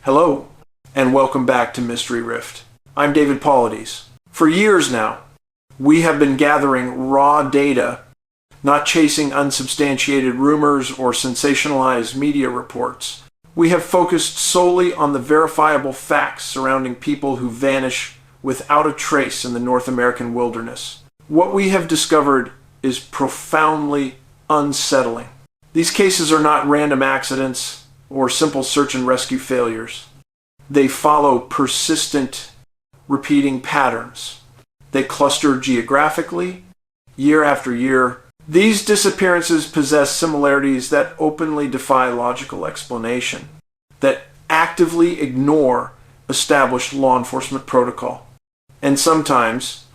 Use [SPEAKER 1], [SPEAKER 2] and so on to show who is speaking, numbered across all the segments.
[SPEAKER 1] Hello, and welcome back to Mystery Rift. I'm David Paulides. For years now, we have been gathering raw data, not chasing unsubstantiated rumors or sensationalized media reports. We have focused solely on the verifiable facts surrounding people who vanish without a trace in the North American wilderness. What we have discovered is profoundly unsettling. These cases are not random accidents or simple search and rescue failures. They follow persistent, repeating patterns. They cluster geographically, year after year. These disappearances possess similarities that openly defy logical explanation, that actively ignore established law enforcement protocol. And sometimes,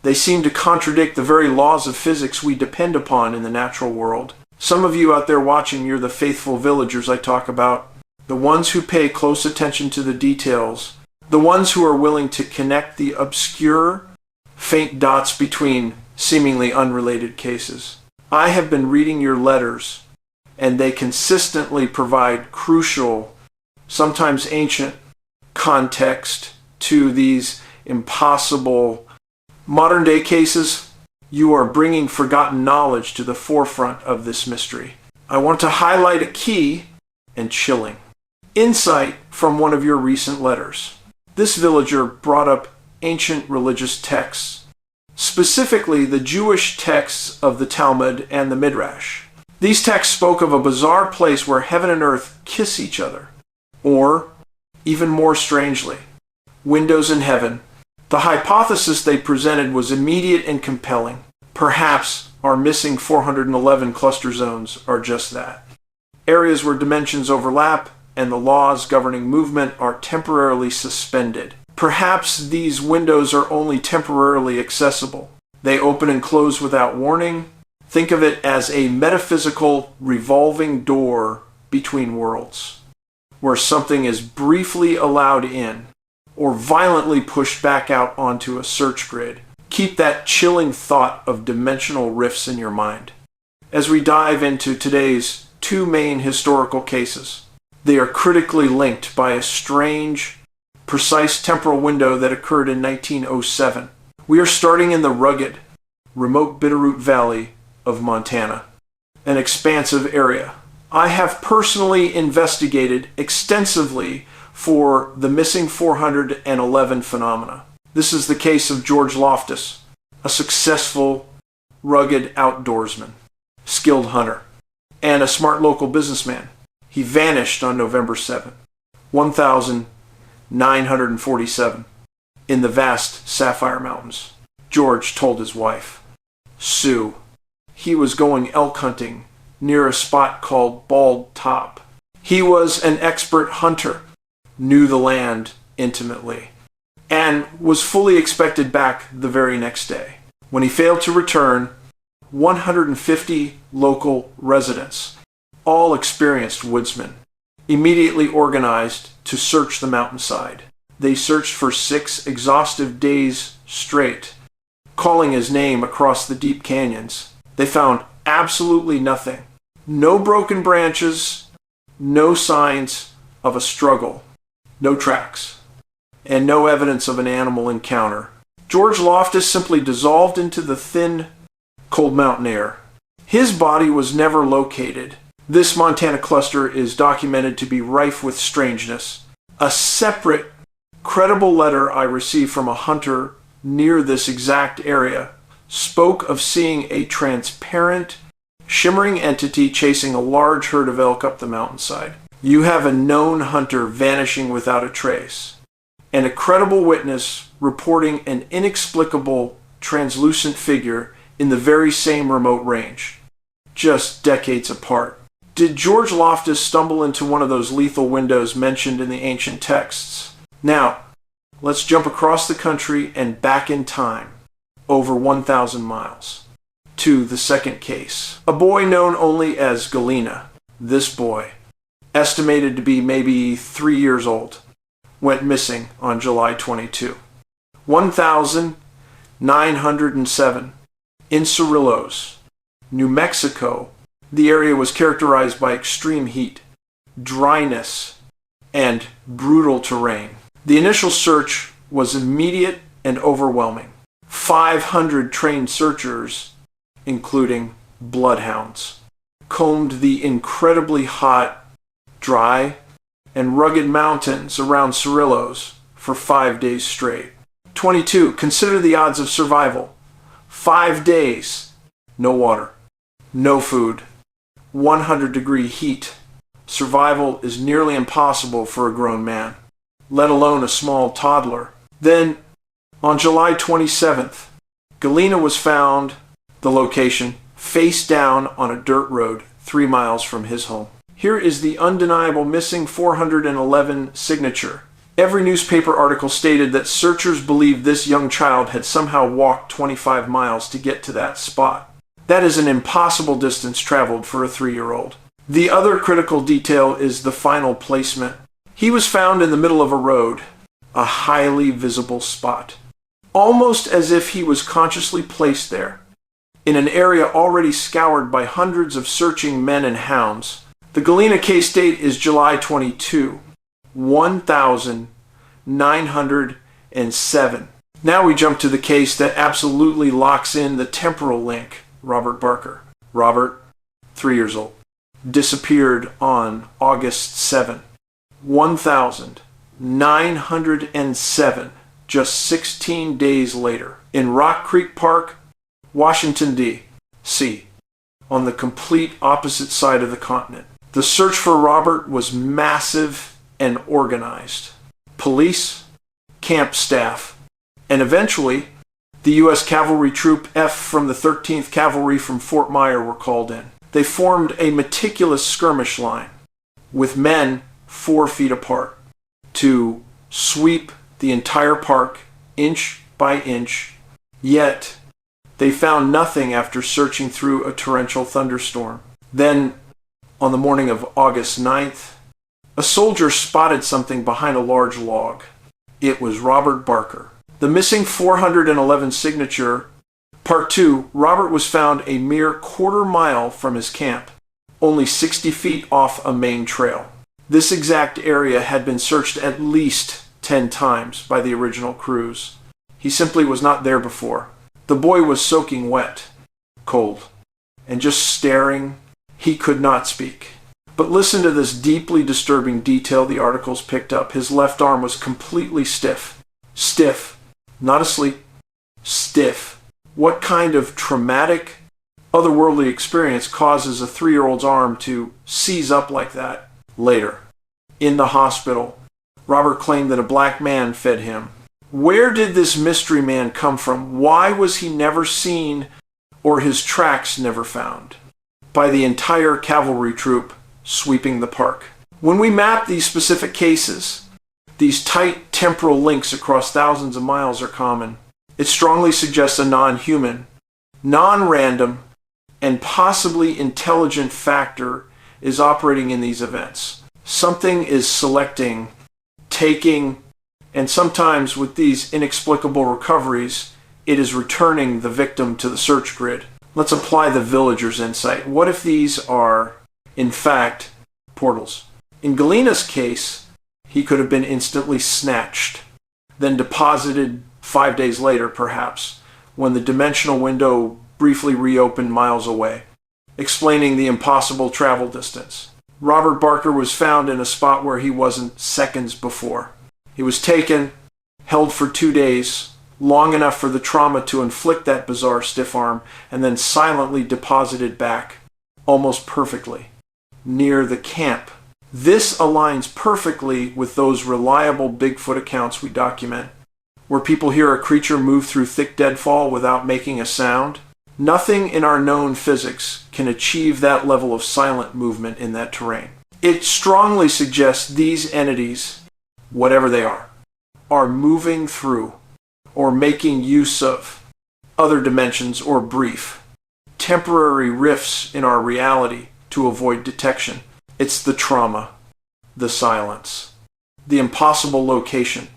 [SPEAKER 1] they seem to contradict the very laws of physics we depend upon in the natural world. Some of you out there watching, you're the faithful villagers I talk about, the ones who pay close attention to the details, the ones who are willing to connect the obscure, faint dots between seemingly unrelated cases. I have been reading your letters, and they consistently provide crucial, sometimes ancient, context to these impossible modern-day cases. You are bringing forgotten knowledge to the forefront of this mystery. I want to highlight a key and chilling insight from one of your recent letters. This villager brought up ancient religious texts, specifically the Jewish texts of the Talmud and the Midrash. These texts spoke of a bizarre place where heaven and earth kiss each other, or, even more strangely, windows in heaven. The hypothesis they presented was immediate and compelling. Perhaps our missing 411 cluster zones are just that. Areas where dimensions overlap and the laws governing movement are temporarily suspended. Perhaps these windows are only temporarily accessible. They open and close without warning. Think of it as a metaphysical revolving door between worlds, where something is briefly allowed in or violently pushed back out onto a search grid. Keep that chilling thought of dimensional rifts in your mind. As we dive into today's two main historical cases, they are critically linked by a strange, precise temporal window that occurred in 1907. We are starting in the rugged, remote Bitterroot Valley of Montana, an expansive area. I have personally investigated extensively for the missing 411 phenomena. This is the case of George Loftus, a successful, rugged outdoorsman, skilled hunter, and a smart local businessman. He vanished on November 7, 1947, in the vast Sapphire Mountains. George told his wife, Sue, he was going elk hunting near a spot called Bald Top. He was an expert hunter, knew the land intimately, and was fully expected back the very next day. When he failed to return, 150 local residents, all experienced woodsmen, immediately organized to search the mountainside. They searched for 6 exhaustive days straight, calling his name across the deep canyons. They found absolutely nothing. No broken branches, no signs of a struggle. No tracks, and no evidence of an animal encounter. George Loftus simply dissolved into the thin, cold mountain air. His body was never located. This Montana cluster is documented to be rife with strangeness. A separate, credible letter I received from a hunter near this exact area spoke of seeing a transparent, shimmering entity chasing a large herd of elk up the mountainside. You have a known hunter vanishing without a trace, and a credible witness reporting an inexplicable, translucent figure in the very same remote range, just decades apart. Did George Loftus stumble into one of those lethal windows mentioned in the ancient texts? Now, let's jump across the country and back in time, over 1,000 miles, to the second case. A boy known only as Galena. This boy, estimated to be maybe 3 years old, went missing on July 22. 1907, in Cerrillos, New Mexico. The area was characterized by extreme heat, dryness, and brutal terrain. The initial search was immediate and overwhelming. 500 trained searchers, including bloodhounds, combed the incredibly hot, dry, and rugged mountains around Cerrillos for 5 days straight. 22. Consider the odds of survival. 5 days, no water, no food, 100-degree heat. Survival is nearly impossible for a grown man, let alone a small toddler. Then, on July 27th, Galena was found, the location, face down on a dirt road 3 miles from his home. Here is the undeniable missing 411 signature. Every newspaper article stated that searchers believed this young child had somehow walked 25 miles to get to that spot. That is an impossible distance traveled for a 3-year-old. The other critical detail is the final placement. He was found in the middle of a road, a highly visible spot, almost as if he was consciously placed there, in an area already scoured by hundreds of searching men and hounds. The Galena case date is July 22, 1907. Now we jump to the case that absolutely locks in the temporal link, Robert Barker. Robert, 3 years old, disappeared on August 7, 1907, just 16 days later, in Rock Creek Park, Washington, D.C., on the complete opposite side of the continent. The search for Robert was massive and organized. Police, camp staff, and eventually the U.S. Cavalry Troop F from the 13th Cavalry from Fort Myer were called in. They formed a meticulous skirmish line with men 4 feet apart to sweep the entire park inch by inch, yet they found nothing after searching through a torrential thunderstorm. Then, on the morning of August 9th, a soldier spotted something behind a large log. It was Robert Barker. The missing 411 signature. Part 2, Robert was found a mere quarter-mile from his camp, only 60 feet off a main trail. This exact area had been searched at least 10 times by the original crews. He simply was not there before. The boy was soaking wet, cold, and just staring. He could not speak. But listen to this deeply disturbing detail the articles picked up. His left arm was completely stiff. Stiff. Not asleep. Stiff. What kind of traumatic, otherworldly experience causes a 3-year-old's arm to seize up like that? Later, in the hospital, Robert claimed that a black man fed him. Where did this mystery man come from? Why was he never seen or his tracks never found by the entire cavalry troop sweeping the park? When we map these specific cases, these tight temporal links across thousands of miles are common. It strongly suggests a non-human, non-random, and possibly intelligent factor is operating in these events. Something is selecting, taking, and sometimes with these inexplicable recoveries, it is returning the victim to the search grid. Let's apply the villager's insight. What if these are, in fact, portals? In Galena's case, he could have been instantly snatched, then deposited 5 days later, perhaps, when the dimensional window briefly reopened miles away, explaining the impossible travel distance. Robert Barker was found in a spot where he wasn't seconds before. He was taken, held for 2 days, long enough for the trauma to inflict that bizarre stiff arm, and then silently deposited back, almost perfectly, near the camp. This aligns perfectly with those reliable Bigfoot accounts we document, where people hear a creature move through thick deadfall without making a sound. Nothing in our known physics can achieve that level of silent movement in that terrain. It strongly suggests these entities, whatever they are moving through or making use of other dimensions or brief, temporary rifts in our reality to avoid detection. It's the trauma, the silence, the impossible location,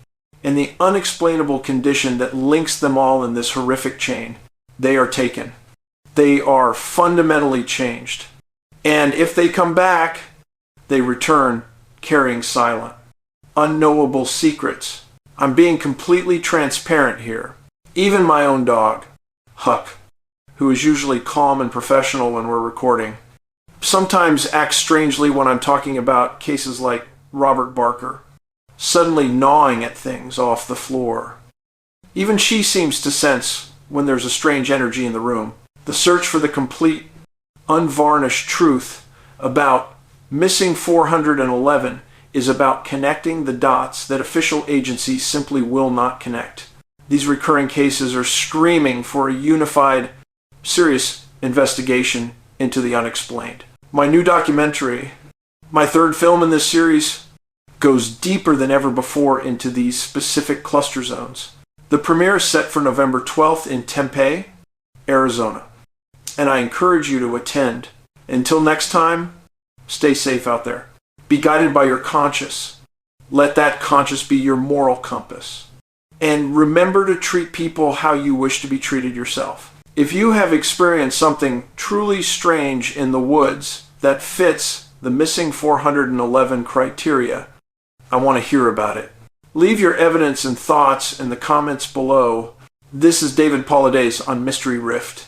[SPEAKER 1] and the unexplainable condition that links them all in this horrific chain. They are taken. They are fundamentally changed. And if they come back, they return carrying silent. unknowable secrets. I'm being completely transparent here. Even my own dog, Huck, who is usually calm and professional when we're recording, sometimes acts strangely when I'm talking about cases like Robert Barker, suddenly gnawing at things off the floor. Even she seems to sense when there's a strange energy in the room. The search for the complete, unvarnished truth about missing 411 is about connecting the dots that official agencies simply will not connect. These recurring cases are screaming for a unified, serious investigation into the unexplained. My new documentary, my third film in this series, goes deeper than ever before into these specific cluster zones. The premiere is set for November 12th in Tempe, Arizona, and I encourage you to attend. Until next time, stay safe out there. Be guided by your conscience. Let that conscience be your moral compass. And remember to treat people how you wish to be treated yourself. If you have experienced something truly strange in the woods that fits the missing 411 criteria, I want to hear about it. Leave your evidence and thoughts in the comments below. This is David Paulides on Mystery Rift.